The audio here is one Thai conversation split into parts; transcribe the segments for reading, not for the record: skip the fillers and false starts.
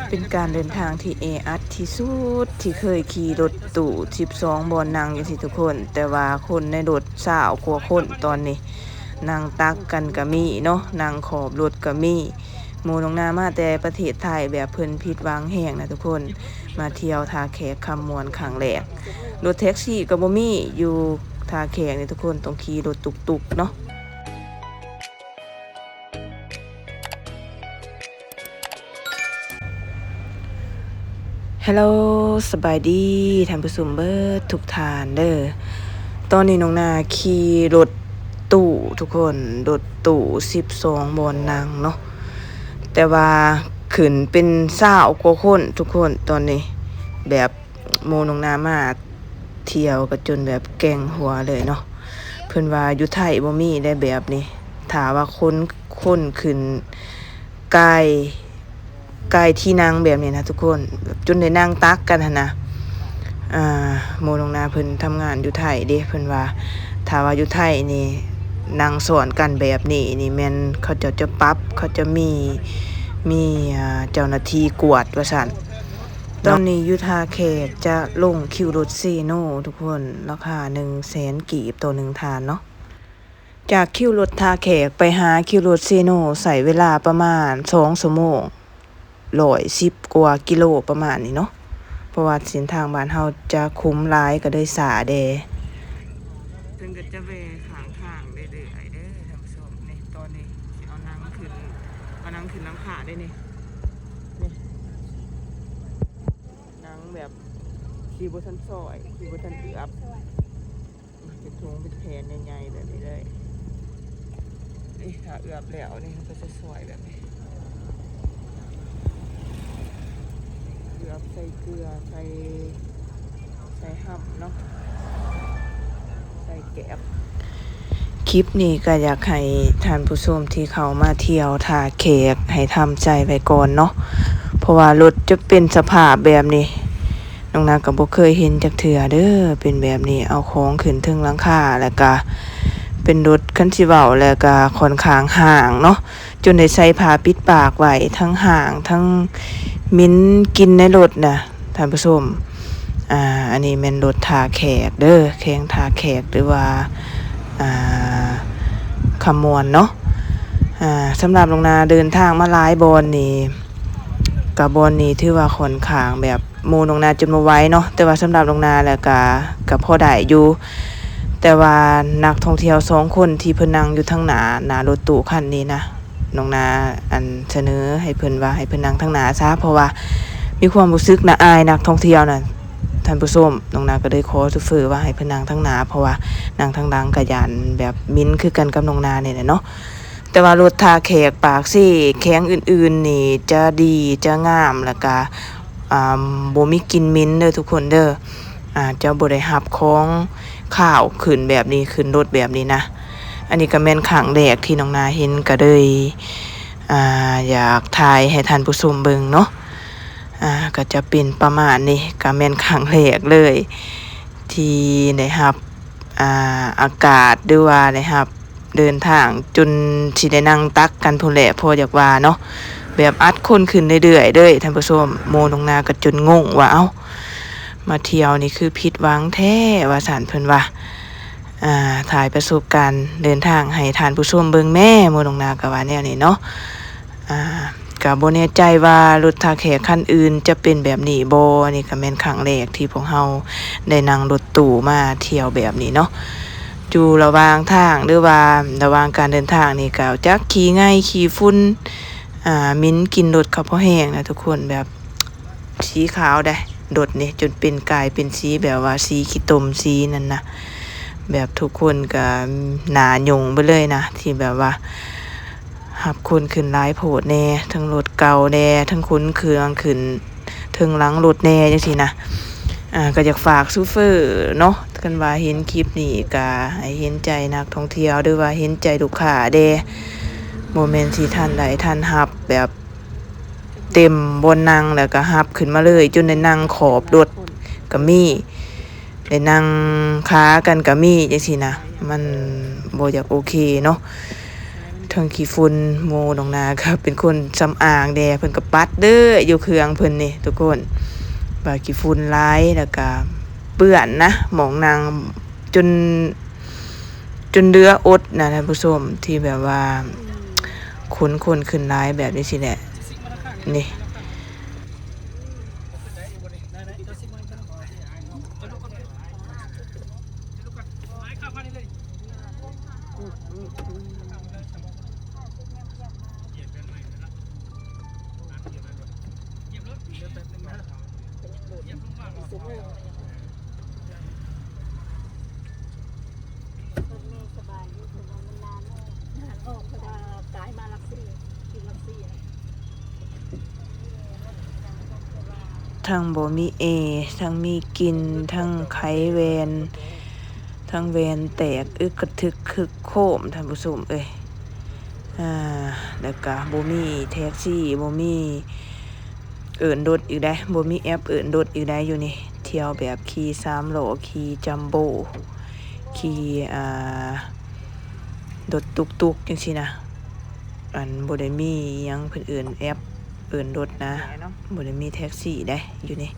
เป็นการเดินทางที่แออัดที่สุดที่เคยขี่รถตู้12บ่นั่งอยู่ที่ทุกคนแต่ว่าคนในรถ20กว่าคนตอนนี้นั่งตักกันก็มีเนาะนั่งขอบรถก็มีหมู่น้องนามาแต่ประเทศไทยแบบเพิ่นผิดหวังแฮงนะทุกคนมาเที่ยวท่าแขกคำมวนครั้งแรกรถแท็กซี่ก็บ่มีอยู่ท่าแขกนี่ทุกคนต้องขี่รถตุกๆเนาะฮัลโหลสบายดีท่านผู้ชมเบิดทุกท่านเด้อตอนนี้น้องนาขี่รถตู้ทุกคนรถตู้12บ่นั่งเนาะแต่ว่าขึ้นเป็น20กว่าคนทุกคนตอนนี้แบบโมน้องนามาเที่ยวก็จนแบบแกงหัวเลยเนาะเพิ่นว่าอยู่ไทยบ่มีได้แบบนี้ถ้าว่าคนขึ้นใกล้ที่นั่งแบบนี้นะทุกคนแบบจนได้นั่งตักกันหั่นนะโมน้องนาเพิ่นทำงานอยู่ไทยเด้เพิ่นว่าถ้าว่าอยู่ไทยนี่นั่งสอนกันแบบนี้นี่แม่นเขาจะปรับเขาจะมีเจ้าหน้าที่กวดว่าซั่นตอนนี้อยู่ท่าแขกจะลงคิวรถซีโน่ทุกคนราคา 100,000 กีบต่อ1ทานเนาะจากคิวรถท่าแขกไปหาคิวรถซีโน่ใช้เวลาประมาณ2ชั่วโมง110กว่ากิโลประมาณนี้เนาะเพราะว่าเส้นทางบ้านเฮาจะคุ้มหลายก็ได้สาเด้เพิ่นก็จะแวะข้างๆเรื่อยๆเด้อท่านผู้ชมนี่ตอนนี้สิเอานั่งขึ้นหลังคาได้นี่นั่งแบบขี่บ่ทันซอยขี่บ่ทันเอือบเป็นทงเป็นแผนใหญ่ๆแบบนี้เลยนี่ถ้าเอือบแล้วนี่มันก็จะสวยแบบนี้เกลือใส่เกลือใส่หั่มเนาะใส่แกบคลิปนี้ก็อยากให้ท่านผู้ชมที่เขามาเที่ยวท่าแขกให้ทำใจไว้ก่อนเนาะเพราะว่ารถจะเป็นสภาพแบบนี้น้องนาก็บ่เคยเห็นจักเทื่อเด้อเป็นแบบนี้เอาของขึ้นถึงหลังคาแล้วก็เป็นรถคันสิเว้าแล้วก็ค่อนข้างห่างเนาะจนได้ใส่ผ้าปิดปากไว้ทั้งห่างทั้งมิ้นกินในรถน่ะท่านผู้ชมอันนี้แม่นรถท่าแขกเด้อแข้งท่าแขกหรือว่าขมวนเนาะสำหรับน้องนาเดินทางมาหลายบอนนี่กับบอนนี่ถือว่าค่อนข้างแบบโมน้องนาจนบ่ไหวเนาะแต่ว่าสำหรับน้องนาแล้วก็พอได้อยู่แต่ว่านักท่องเที่ยว2คนที่เพิ่นนั่งอยู่ทางหน้ารถตู้คันนี้นะน้องนาอันเสนอให้เพิ่นว่าให้เพิ่นนั่งทางหน้าซะเพราะว่ามีความรู้สึกน่าอายนักท่องเที่ยวน่ะท่านผู้ชมน้องนาก็เลยขอซื่อๆว่าให้เพิ่นนั่งทางหน้าเพราะว่านั่งทางหลังก็ย้านแบบมิ้นคือกันกับน้องนานี่แหละเนาะแต่ว่ารถท่าแขกปากซี่แข้งอื่นๆนี่จะดีจะงามแล้วก็บ่มีกลิ่นเหม็นเด้อทุกคนเด้อจะบ่ได้รับของข้าวขึ้นแบบนี้ขึ้นรถแบบนี้นะอันนี้ก็แม่นครั้งแรกที่น้องนาเห็นก็เลยอยากถ่ายให้ท่านผู้ชมเบิ่งเนาะก็จะเป็นประมาณนี้ก็แม่นครั้งแรกเลยที่ได้รับอากาศหรือว่าได้รับเดินทางจนสิได้นั่งตักกันพุ่นแหละพออยากว่าเนาะแบบอัดคนขึ้นเรื่อยๆเด้อท่านผู้ชมโมน้องนาก็จนงงว่าเอ้ามาเที่ยวนี่คือผิดหวังแท้ว่าซั่นเพิ่นว่าถ่ายประสบการณ์เดินทางให้ท่านผู้ชมเบิ่งแม่โมน้องนาก็ว่าแนวนี้เนาะก็บ่แน่ใจว่ารถท่าแขกคันอื่นจะเป็นแบบนี้บ่อันนี้ก็แม่นครั้งแรกที่พวกเฮาได้นั่งรถตู้มาเที่ยวแบบนี้เนาะอยู่ระหว่างทางหรือว่าระหว่างการเดินทางนี่ก็จักขี่ง่ายขี่ฝุ่นมิ้นกินรถเขาพอแห้งนะทุกคนแบบสีขาวได้รถนี่จนเป็นกลายเป็นสีแบบว่าสีขี้ตมสีนั่นนะแบบทุกคนก็หน้าหยุ่งไปเลยนะที่แบบว่าหับคนขึ้นหลายโพดแน่ทั้งรถเก่าแน่ทั้งคุ้นเครื่องขึ้นถึงหลังรถแน่จังซี่นะก็อยากฝากซูเฟอร์เนาะกันว่าเห็นคลิปนี้ก็ให้เห็นใจนักท่องเที่ยวด้วยว่าเห็นใจลูกค้าเด้บ่แม่นสิท่านใดท่านรับแบบเต็มบนนั่งแล้วก็รับขึ้นมาเลยจนได้นั่งขอบรถก็มีได้นั่งค้ากันก็มีจังซี่นะมันบ่อยากโอเคเนาะ เทิงขี้ฝุ่นโมน้องนาก็เป็นคนสำอางแดเพิ่นก็ปัดเด้ออยู่เครื่องเพิ่นนี่ทุกคนว่าขี้ฝุ่นหลายแล้วก็เปื้อนนะหมองนางจนเหลืออดนะท่านผู้ชมที่แบบว่าคนขึ้นหลายแบบนี้สิแหละนี่ทั้งบ่มีทั้งมีกินทั้งไขแวนทั้งแวนแตกอึกกระทึกคึกโคมท่านผู้ชมเอ้ยแล้วก็บ่มีแท็กซี่บ่มีเอิ้นรถอีกได้บ่มีแอปเอิ้นรถอีกได้อยู่นี่เที่ยวแบบขี่3ล้อขี่จัมโบ้ขี่รถตุกๆจังซี่นะอันบ่ได้มีหยังเพิ่นเอิ้นแอปเอิ้นรถนะบ่ได้มีแท็กซี่ได้อยู่นี่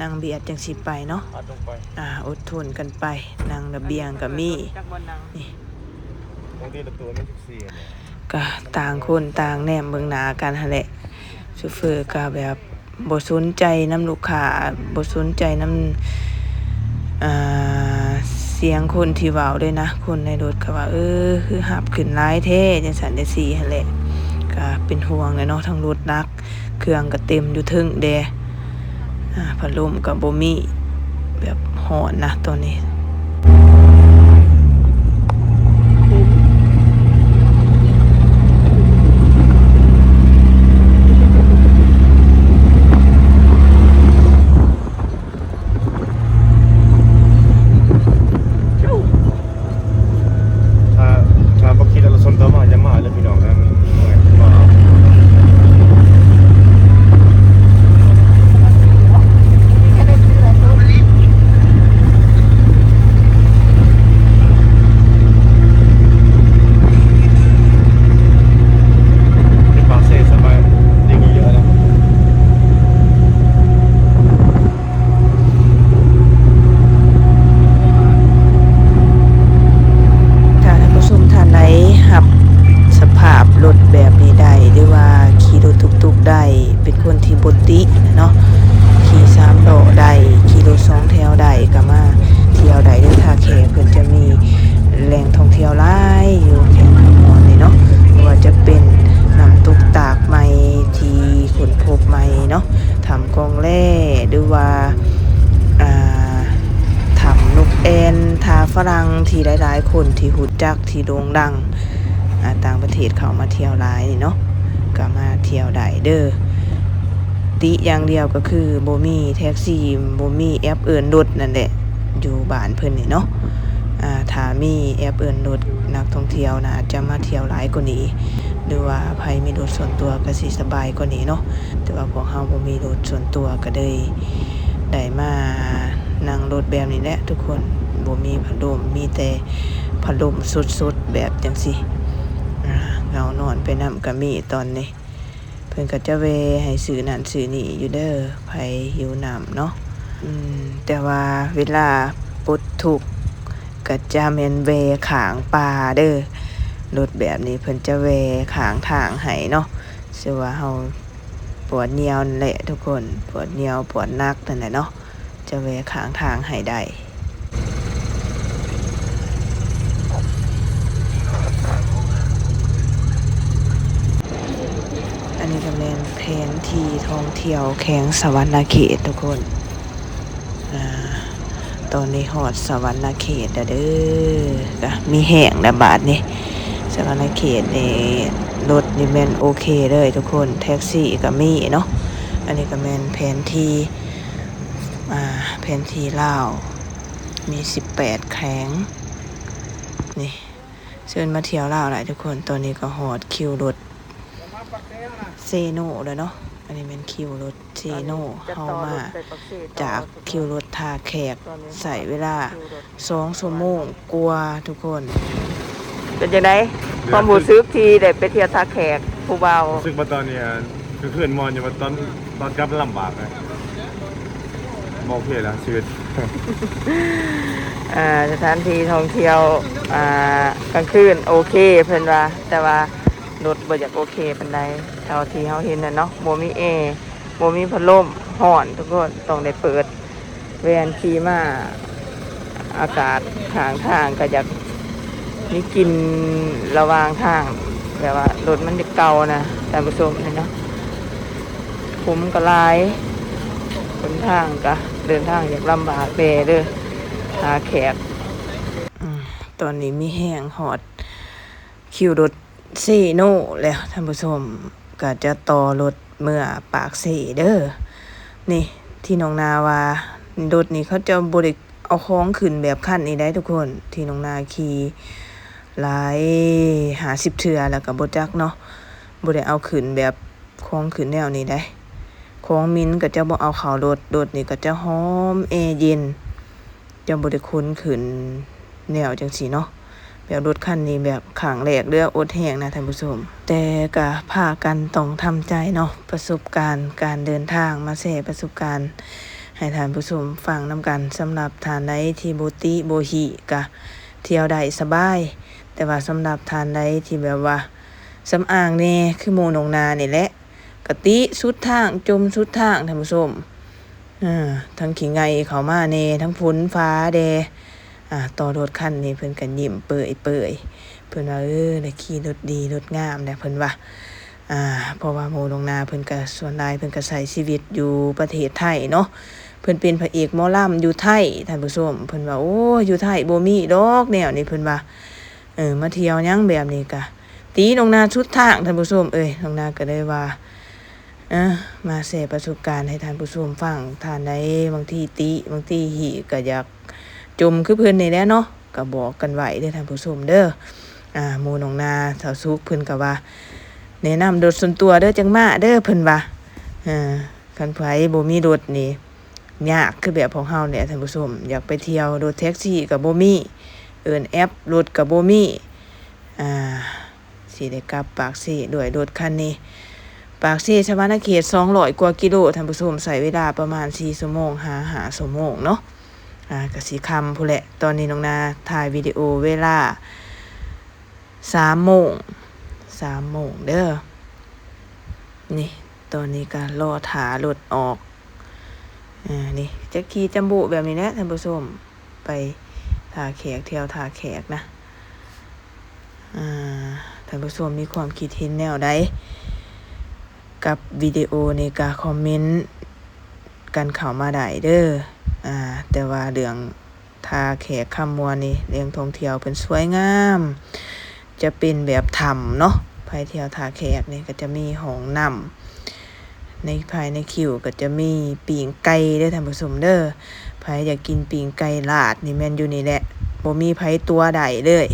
นั่งเบียดจังสิไปเนาะอดทนกันไปนั่งระเบียงก็มีนี่บางทีตัวไม่ทุกเสียก็ต่างคนต่างแนมเบิ่งหน้ากันหั่นแหละโชเฟอร์ก็แบบบ่สนใจนำลูกค้าบ่สนใจนำเสียงคนที่เว้าด้วยนะคนในรถก็ว่าคือหับขึ้นหลายแท้จังซั่นจังซี่หั่นแหละก็เป็นห่วงเลยเนาะทั้งรถหนักเครื่องก็เต็มอยู่เทิงแดพัดลมก็บ่มีแบบร้อนนะตอนนี้เนาะขี่3ล้อได้ขี่รถ2แถวได้ก็มาเที่ยวได้เด้อท่าแขเพิ่นจะมีแหล่งท่องเที่ยวหลายอยู่แถวขมอนนี่เนาะว่าจะเป็นน้ำตกตากใหม่ที่ค้นพบใหม่เนาะถ้ำกองแล่หรือว่าถ้ำนกแอ่นท่าฝรั่งที่หลายๆคนที่ฮู้จักที่โด่งดังต่างประเทศเข้ามาเที่ยวหลายนี่เนาะก็มาเที่ยวได้เด้อติอย่างเดียวก็คือบ่มีแท็กซี่บ่มีแอปเอิ้นรถนั่นแหละอยู่บ้านเพิ่นนี่เนาะถ้ามีแอปเอิ้นรถนักท่องเที่ยวน่าจะมาเที่ยวหลายกว่านี้หรือว่าไผมีรถส่วนตัวก็สิสบายกว่านี้เนาะแต่ว่าพวกเฮาบ่มีรถส่วนตัวก็เลยได้มานั่งรถแบบนี้แหละทุกคนบ่มีพัดลมมีแต่พัดลมสดๆแบบจังซี่เงานอนไปนำก็มีตอนนี้เพิ่นก็จะแวให้ซื้อนั่นซื้อนี่อยู่เด้อไผหิวน้ำเนาะแต่ว่าเวลาปลดทุกข์ก็จะแม่นแวข้างป่าเด้อรถแบบนี้เพิ่นจะแวข้างทางให้เนาะสิว่าเฮาปวดเหนียวนั่นแหละทุกคนปวดเหนียวปวดหนักนั่นแหละเนาะจะแวข้างทางให้ได้อันนี้ก็เป็นแผนที่ท่องเที่ยวแขวงสะหวรรณเขตทุกคนตอนนี้ฮอดสะหวรรณเขตเด้อก็มีแห้งแล้วบาดนี้สะหวรรณเขตนี่รถนี่แม่นโอเคเลยทุกคนแท็กซี่ก็มีเนาะอันนี้ก็แม่นแผนที่ลาวมี18แขวงนี่เชิญมาเที่ยวลาวหลายทุกคนตอนนี้ก็ฮอดคิวรถเซโนแล้วเนาะอันนี้เป็นคิวรถเซโนเข้ามาจากคิวรถท่าแขกใส่เวลา2 ชั่วโมงกว่าทุกคน เป็นจังได๋ความรู้สึกที่ได้ไปเที่ยวท่าแขกผู้เบา ซึ่งมาตอนนี้คือขึ้นมอนอยู่มาตอนกลับลำบากเลยบอกโอเคแล้วชีวิต สถานที่ท่องเที่ยวกลางคืนโอเคเพิ่นว่าแต่ว่ารถบ่อยากโอเคปานใดเท่าที่เฮาเห็นน่ะเนาะบ่มีแอร์บ่มีพัดลมร้อนทุกคนต้องได้เปิดแวนขี่มาอากาศข้างทางก็อยากมีกลิ่นระหว่างทางแบบว่ารถมันจะเก่านะท่านผู้ชมนี่เนาะผมก็หลายหนทางก็เดินทางอยากลำบากเด้อหาแขกตอนนี้มีแห้งหอดคิวรถเซโน่แล้วท่านผู้ชมก็จะต่อรถเมื่อปากเสเด้อนี่ที่น้องนาว่ารถนี่เขาจะบริเอาของขึ้นแบบขั้นนี้ได้ทุกคนที่น้องนาขี่หลาย50 เทื่อแล้วก็บ่จักเนาะบ่ได้เอาขึ้นแบบของขึ้นแนวนี้ได้ของมิ้นก็จะบ่เอาเข้ารถนี่ก็จะหอมแอร์เย็นจะบ่ได้คุ้นขึ้นแนวจังซี่เนาะแบบรถคันนี้แบบข้างแรกเรืออดแห้งนะท่านผู้ชมแต่ก็พากันต้องทำใจเนาะประสบการณ์การเดินทางมาแชร์ประสบการณ์ให้ท่านผู้ชมฟังนำกันสำหรับท่านใดที่บ่หิก็เที่ยวได้สบายแต่ว่าสำหรับท่านใดที่แบบว่าสำอางแน่คือหมู่น้องนานี่แหละกะติสุดทางจมสุดทางท่านผู้ชมทั้งขี้ไงเข้ามาแน่ทั้งฝนฟ้าแดต่อรถคันนี้เพิ่นก็ยิ้มเปื่อยเพิ่นว่าได้ขี่รถดีรถงามแหละเพิ่นว่าเพราะว่าหมู่น้องนาเพิ่นก็ส่วนหลายเพิ่นก็ใช้ชีวิตอยู่ประเทศไทยเนาะเพิ่นเป็นพระเอกหมอลำอยู่ไทยท่านผู้ชมเพิ่นว่าโอ้อยู่ไทยบ่มีดอกแนวนี้เพิ่นว่ามาเที่ยวหยังแบบนี้ก็ตีน้องนาสุดทางท่านผู้ชมน้องนาก็เลยว่ามาแชร์ประสบการณ์ให้ท่านผู้ชมฟังท่านใดบางทีติบางทีหิก็อยากจมคือเพิ่นนี่แหละเนาะก็บอกกันไว้เด้อท่านผู้ชมเด้อหมู่น้องนาสาวสุกเพิ่นก็ว่าแนะนำรถส่วนตัวเด้อจังมาเด้อเพิ่นว่าคันไผบ่มีรถนี่ยากคือแบบของเฮาเนี่ยท่านผู้ชมอยากไปเที่ยวรถแท็กซี่ก็บ่มีเอิ้นแอปรถก็บ่มีสิได้กลับปากเสด้วยรถคันนี้ปากเสชวนาเขต200 กว่ากิโลท่านผู้ชมใช้เวลาประมาณ4 ชั่วโมง5 ชั่วโมงเนาะก็สิค่ำพู้นแหละตอนนี้น้องนาถ่ายวิดีโอเวลา3 โมงเด้อนี่ตอนนี้ก็รอถารถออกนี่จะขี่จัมโบ้แบบนี้แหละท่านผู้ชมไปท่าแขกเที่ยวท่าแขกนะท่านผู้ชมมีความคิดเห็นแนวใดกับวิดีโอนี้ก็คอมเมนต์กันเข้ามาได้เด้อแต่ว่าเรื่องท่าแขกคำมวนนี่เรื่องท่องเที่ยวเป็นสวยงามจะเป็นแบบถ้ำเนาะไปเที่ยวท่าแขกนี่ก็จะมีห้องน้ำในภายในคิวก็จะมีปิ่งไก่เด้อท่านผู้ชมเด้อไผอยากกินปิ่งไก่ลาดนี่แม่นอยู่นี่แหละบ่มีไผตัวใดเลย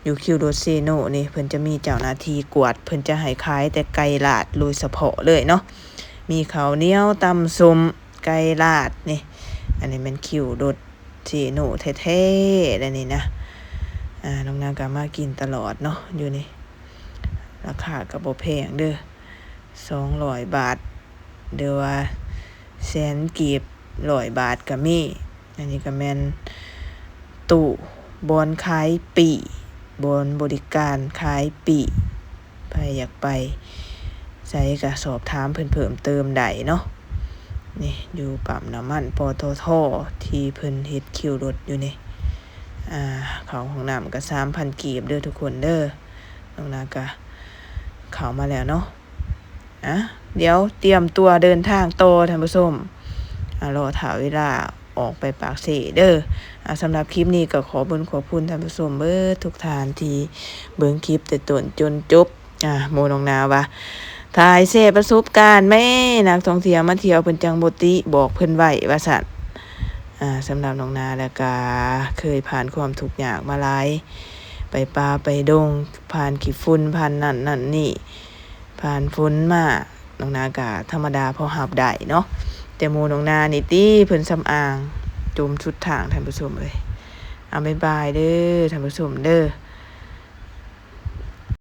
อยู่คิวรถเซโนนี่เพิ่นจะมีเจ้าหน้าที่กวดเพิ่นจะให้ขายแต่ไก่ลาดโดยเฉพาะเลยเนาะมีข้าวเหนียวตำส้มไก่ลาดนี่อันนี้มันคิวรถเซโนแท้ๆแล้วนี่นะน้องนางก็มากินตลอดเนาะอยู่นี่ราคาก็บ่แพงเด้อ200 บาทเดี๋ยวว่าแสนกีบ100 บาทก็มีอันนี้ก็แม่นตู้บอนขายปีบอนบริการขายปีไปอยากไปใส่ก็สอบถามเพิ่นเพิ่มเติมได้เนาะนี่อยู่ปั๊มน้ำมันปตท.ที่เพิ่นเฮ็ดคิวรถอยู่นี่เข้าห้องน้ำก็ 3,000 กีบเด้อทุกคนเด้อน้องนาก็เข้ามาแล้วเนาะเดี๋ยวเตรียมตัวเดินทางต่อท่านผู้ชมรอถ่าเวลาออกไปปากเสเด้อสำหรับคลิปนี้ก็ขอบุญขอบคุณท่านผู้ชมทุกท่านที่เบิ่งคลิปแต่ต้นจนจบโมน้องนาว่าถ่ายแชร์ประสบการณ์แม่นักท่องเที่ยวมาเที่ยวเพิ่นจังบ่ติบอกเพิ่นไว้ว่าซั่นสำหรับน้องนาแล้วก็เคยผ่านความทุกข์ยากมาหลายไปป่าไปดงผ่านขี้ฝุ่นผ่านนั่นนี่ผ่านฝนมาน้องนาก็ธรรมดาพอรับได้เนาะแต่หมู่น้องนานี่ติเพิ่นสำอางจมสุดทางท่านผู้ชมเอ้ยบ๊ายบายเด้อท่านผู้ชมเด้อ